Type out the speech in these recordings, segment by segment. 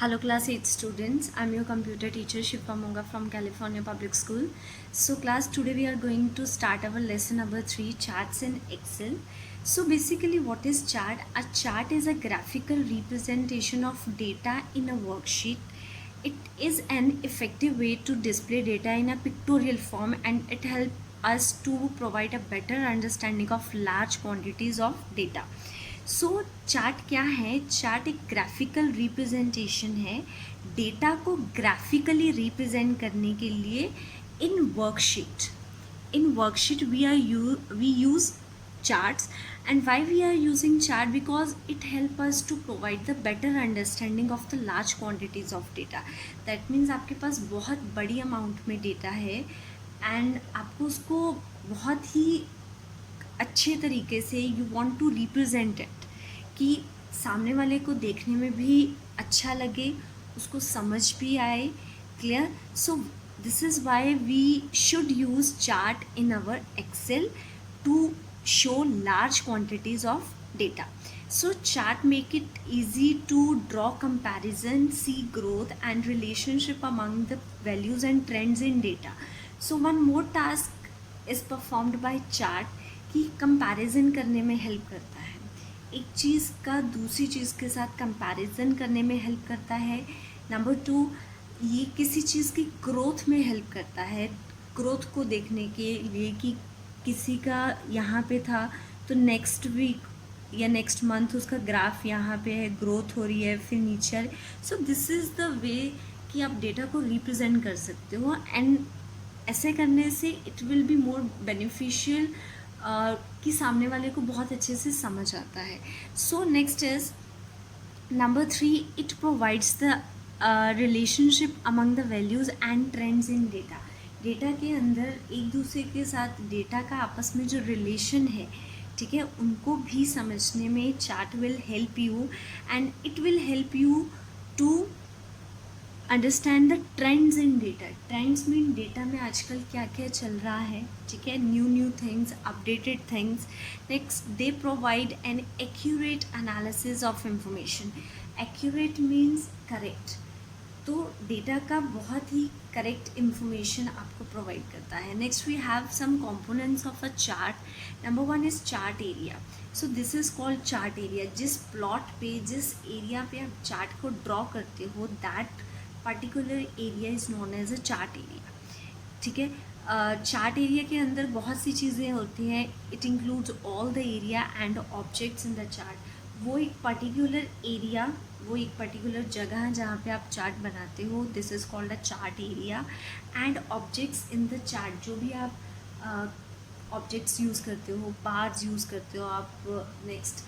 Hello class 8 students, I'm your computer teacher Shifa Monga from California Public School. So class, today we are going to start our lesson number 3, charts in Excel. So basically what is chart? A chart is a graphical representation of data in a worksheet. It is an effective way to display data in a pictorial form, and it helps us to provide a better understanding of large quantities of data. So chart क्या है? Chart एक graphical representation है data को graphically represent करने के लिए in worksheet we use charts. And why we are using chart? Because it helps us to provide the better understanding of the large quantities of data. That means आपके पास बहुत बड़ी amount में data है and आपको उसको बहुत ही अच्छे तरीके से you want to represent it कि सामने वाले को देखने में भी अच्छा लगे, उसको समझ भी आए. Clear? So this is why we should use chart in our Excel to show large quantities of data. So chart make it easy to draw comparison, see growth and relationship among the values and trends in data. So one more task is performed by chart कि comparison करने में help करता है. एक चीज़ का दूसरी चीज़ के साथ comparison करने में help करता है. नंबर 2, ये किसी चीज़ की growth में help करता है. growth को देखने के लिए कि किसी का यहाँ पे था तो नेक्स्ट वीक या नेक्स्ट मंथ उसका ग्राफ यहाँ पे है, ग्रोथ हो रही है, फिर नीचे. सो दिस इज़ द वे कि आप डेटा को रिप्रेजेंट कर सकते हो एंड ऐसे करने से it will be more beneficial कि सामने वाले को बहुत अच्छे से समझ आता है. सो next is number 3, it provides the relationship among the values and trends in data. Data के अंदर एक दूसरे के साथ डेटा का आपस में जो रिलेशन है, ठीक है, उनको भी समझने में chart will help you and it will help you to understand the trends in data. Trends mean data में आजकल क्या क्या चल रहा है, ठीक है, new things, updated things. Next, they provide an accurate analysis of information. Accurate means correct. तो डेटा का बहुत ही करेक्ट इन्फॉर्मेशन आपको प्रोवाइड करता है. Next we have some components of a chart. Number 1 is chart area. So this is called chart area. जिस plot पे, जिस एरिया पे आप चार्ट को ड्रॉ करते हो, that particular area is known as a chart area. ठीक है. चार्ट एरिया के अंदर बहुत सी चीज़ें होती हैं. It includes all the area and objects in the chart. वो एक पर्टिकुलर एरिया, वो एक पर्टिकुलर जगह है जहाँ पे आप चार्ट बनाते हो. This is called a chart area. And objects in the chart, जो भी आप ऑब्जेक्ट्स यूज़ करते हो, बार्स यूज़ करते हो आप, नेक्स्ट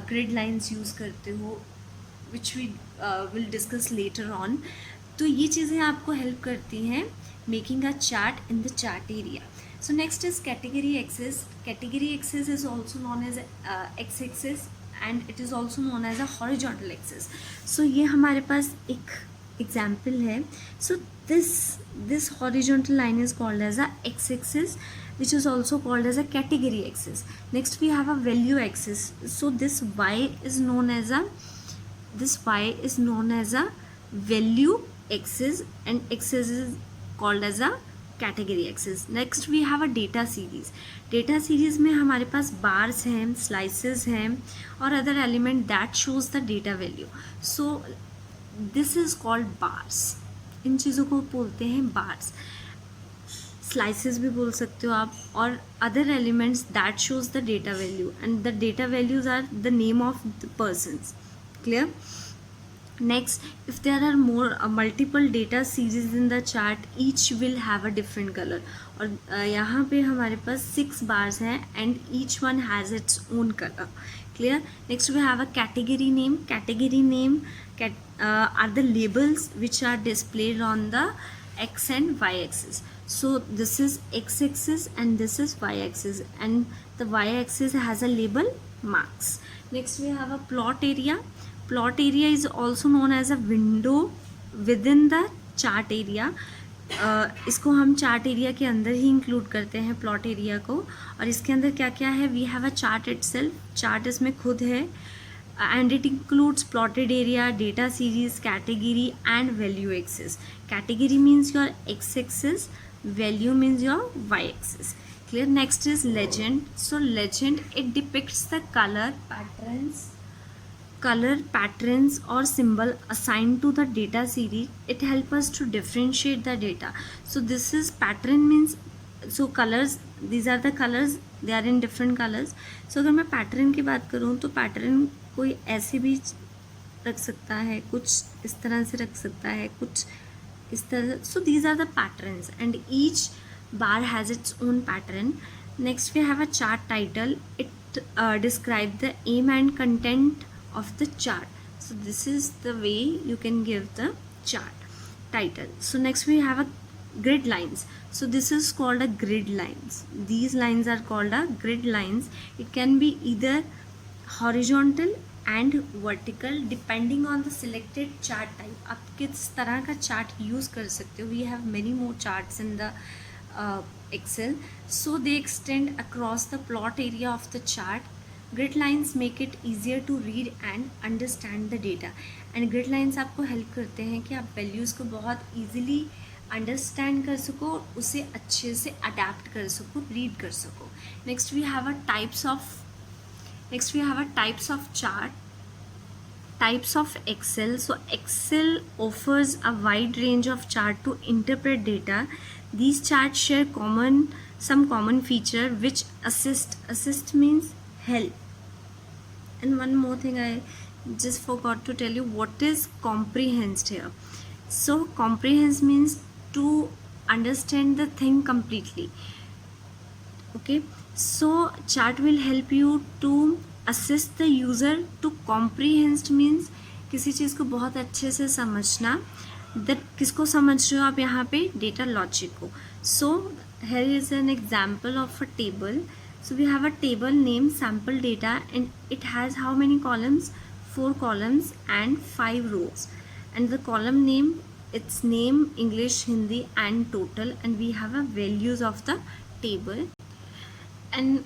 ग्रिड लाइंस यूज़ करते हो, which we will discuss later on. तो ये चीज़ें आपको हेल्प करती हैं making a chart in the chart area. So next is category axis. Category axis is also known as X axis and it is also known as a horizontal axis. So ये हमारे पास एक example है. So this horizontal line is called as a x-axis, which is also called as a category axis. Next we have a value axis. So this y is known as a value axis, and axis is called as a category axis. Next we have a data series. Data series में हमारे पास bars हैं, slices हैं और other element that shows the data value. So this is called bars. इन चीज़ों को बोलते हैं बार्स. स्लाइसेस भी बोल सकते हो आप, और other elements that shows the data value, and the data values are the name of the persons. Clear? Next, if there are multiple data series in the chart, each will have a different color. और यहाँ पे हमारे पास 6 bars हैं and each one has its own color. Clear? Next we have a category name. Category name are the labels which are displayed on the x and y axis. So this is x axis and this is y axis, and the y axis has a label marks. Next we have a plot area. Plot area is also known as a window within the chart area. इसको हम chart area के अंदर ही include करते हैं plot area को. और इसके अंदर क्या क्या है? We have a chart itself. Chart इसमें खुद है. and it includes plotted area, data series, category and value axis. Category means your x-axis, value means your y-axis. Clear? Next is legend. So legend, it depicts the color patterns or symbol assigned to the data series. It helps us to differentiate the data. So this is pattern means, so colors, these are the colors, they are in different colors. So अगर मैं pattern की बात करूँ तो pattern कोई ऐसे भी रख सकता है, कुछ इस तरह से रख सकता है, कुछ इस तरह. So these are the patterns and each bar has its own pattern. Next we have a chart title. It describes the aim and content of the chart. So this is the way you can give the chart title. So next we have a grid lines. So this is called a grid lines. These lines are called a grid lines. It can be either horizontal and vertical depending on the selected chart type. आप किस तरह का chart use कर सकते हो. We have many more charts in the Excel. So they extend across the plot area of the chart. Grid lines make it easier to read and understand the data. And grid lines आपको help करते हैं कि आप values को बहुत easily understand कर सको, उसे अच्छे से adapt कर सको, read कर सको. Next we have a types of chart. Types of Excel. So Excel offers a wide range of chart to interpret data. These charts share some common feature which assist means help. And one more thing, I just forgot to tell you what is comprehensed here. So comprehend means to understand the thing completely. Okay, so chart will help you to assist the user to comprehend means किसी चीज़ को बहुत अच्छे से समझना. that किसको समझ रहे हो आप यहाँ पे, डेटा लॉजिक को. so here is an example of a table. So we have a table named sample data and it has how many columns? 4 columns and 5 rows. And the column name, its name, English, Hindi and total, and we have a values of the table. And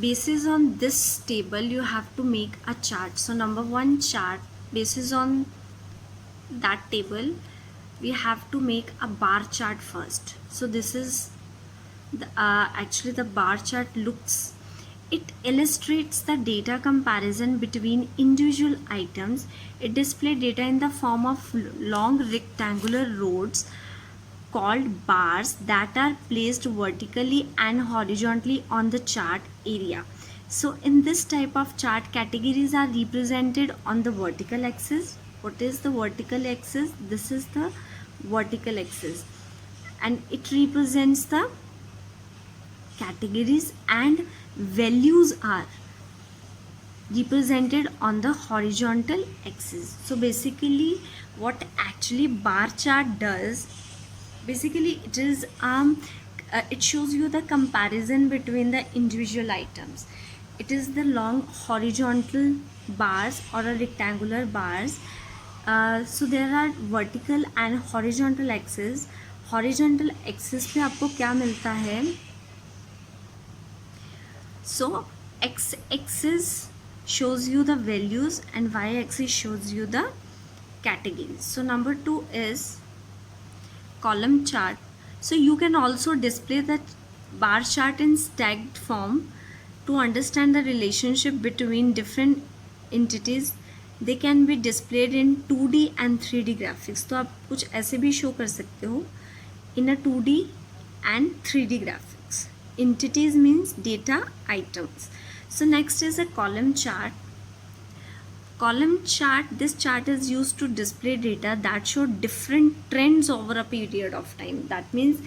basis on this table you have to make a chart. So number 1 chart, basis on that table we have to make a bar chart first. So this is the, actually the bar chart looks, it illustrates the data comparison between individual items. It displays data in the form of long rectangular rows called bars that are placed vertically and horizontally on the chart area. So in this type of chart, categories are represented on the vertical axis. What is the vertical axis? This is the vertical axis and it represents the categories, and values are represented on the horizontal axis. So basically what actually bar chart does, basically it is it shows you the comparison between the individual items. It is the long horizontal bars or a rectangular bars. So there are vertical and horizontal axis. Horizontal axis पे आपको क्या मिलता है? So x axis shows you the values and y axis shows you the categories. So number 2 is column chart. So you can also display that bar chart in stacked form to understand the relationship between different entities. They can be displayed in 2D and 3D graphics. तो आप कुछ ऐसे भी show कर सकते हो in a 2D and 3D graphics. Entities means data items. So next is a column chart. Column chart, this chart is used to display data that show different trends over a period of time. That means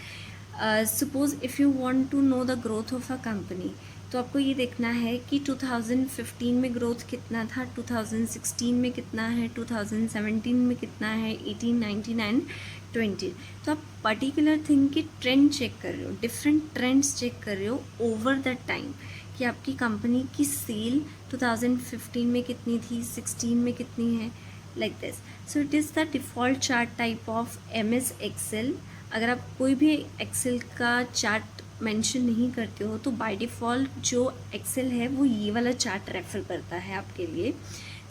suppose if you want to know the growth of a company, तो आपको ये देखना है कि 2015 में growth कितना था, 2016 में कितना है, 2017 में कितना है, 18, 19 एंड 20. तो आप पर्टिकुलर थिंग की ट्रेंड चेक कर रहे हो, डिफरेंट ट्रेंड्स चेक कर रहे हो ओवर द टाइम कि आपकी कंपनी की सेल 2015 में कितनी थी, 16 में कितनी है, like this. So it is the default chart type of MS Excel. अगर आप कोई भी एक्सेल का चार्ट मेंशन नहीं करते हो तो बाय डिफ़ॉल्ट जो एक्सेल है वो ये वाला चार्ट रेफ़र करता है आपके लिए.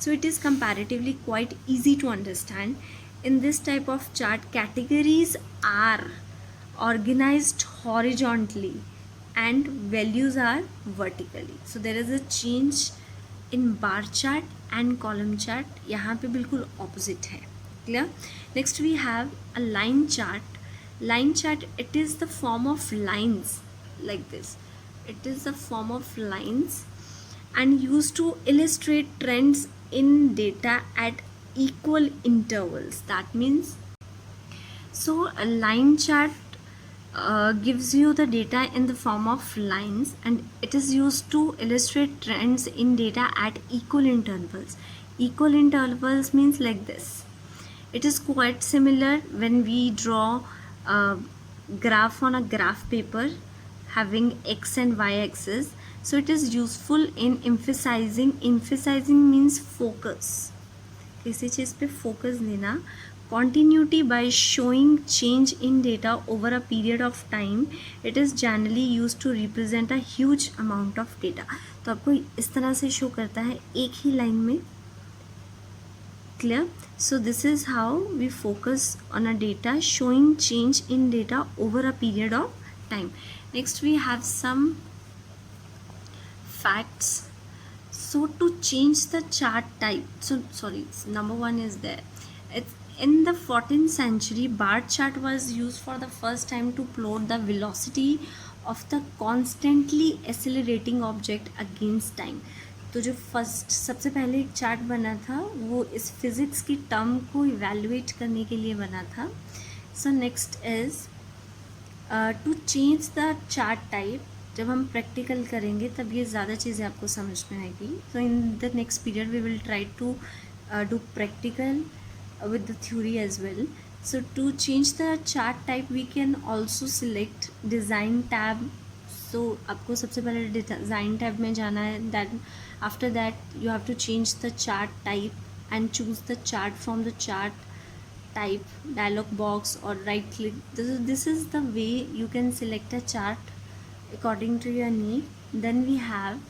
So it is comparatively quite easy to understand. In this type of chart, categories are organized horizontally and values are vertically. So there is a change in bar chart and column chart. यहाँ पे बिल्कुल opposite है. Clear? Next we have a line chart. Line chart, it is the form of lines like this. It is the form of lines and used to illustrate trends in data at equal intervals. That means, so a line chart gives you the data in the form of lines and it is used to illustrate trends in data at equal intervals. Equal intervals means like this. It is quite similar when we draw a graph on a graph paper having x and y axis. So it is useful in emphasizing. Emphasizing means focus. किसी चीज़ पे focus देना. Continuity by showing change in data over a period of time. It is generally used to represent a huge amount of data. तो आपको इस तरह से show करता है एक ही लाइन में. Clear? So this is how we focus on a data showing change in data over a period of time. Next we have some facts. So to change the chart type, so sorry, number one is there. It's in the 14th century, bar chart was used for the first time to plot the velocity of the constantly accelerating object against time. तो जो first सबसे पहले एक chart बना था वो इस physics की टर्म को इवेल्युएट करने के लिए बना था. So next is to change the chart type. जब हम प्रैक्टिकल करेंगे तब ये ज़्यादा चीज़ें आपको समझ में आएगी. So in the next period we will try to do practical with the theory as well. So to change the chart type we can also select design tab. So आपको सबसे पहले design tab में जाना है. Then after that you have to change the chart type and choose the chart from the chart type dialog box or right click. This is the way you can select a chart according to your need. Then we have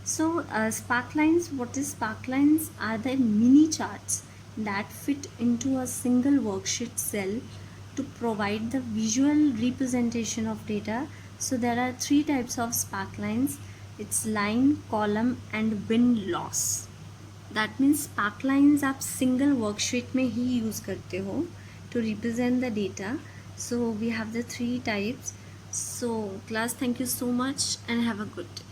sparklines. What is sparklines? Are the mini charts that fit into a single worksheet cell to provide the visual representation of data. So there are three types of sparklines. It's line, column and bin loss. That means sparklines आप single worksheet में ही use करते हो to represent the data. So we have the three types. So class, thank you so much and have a good day.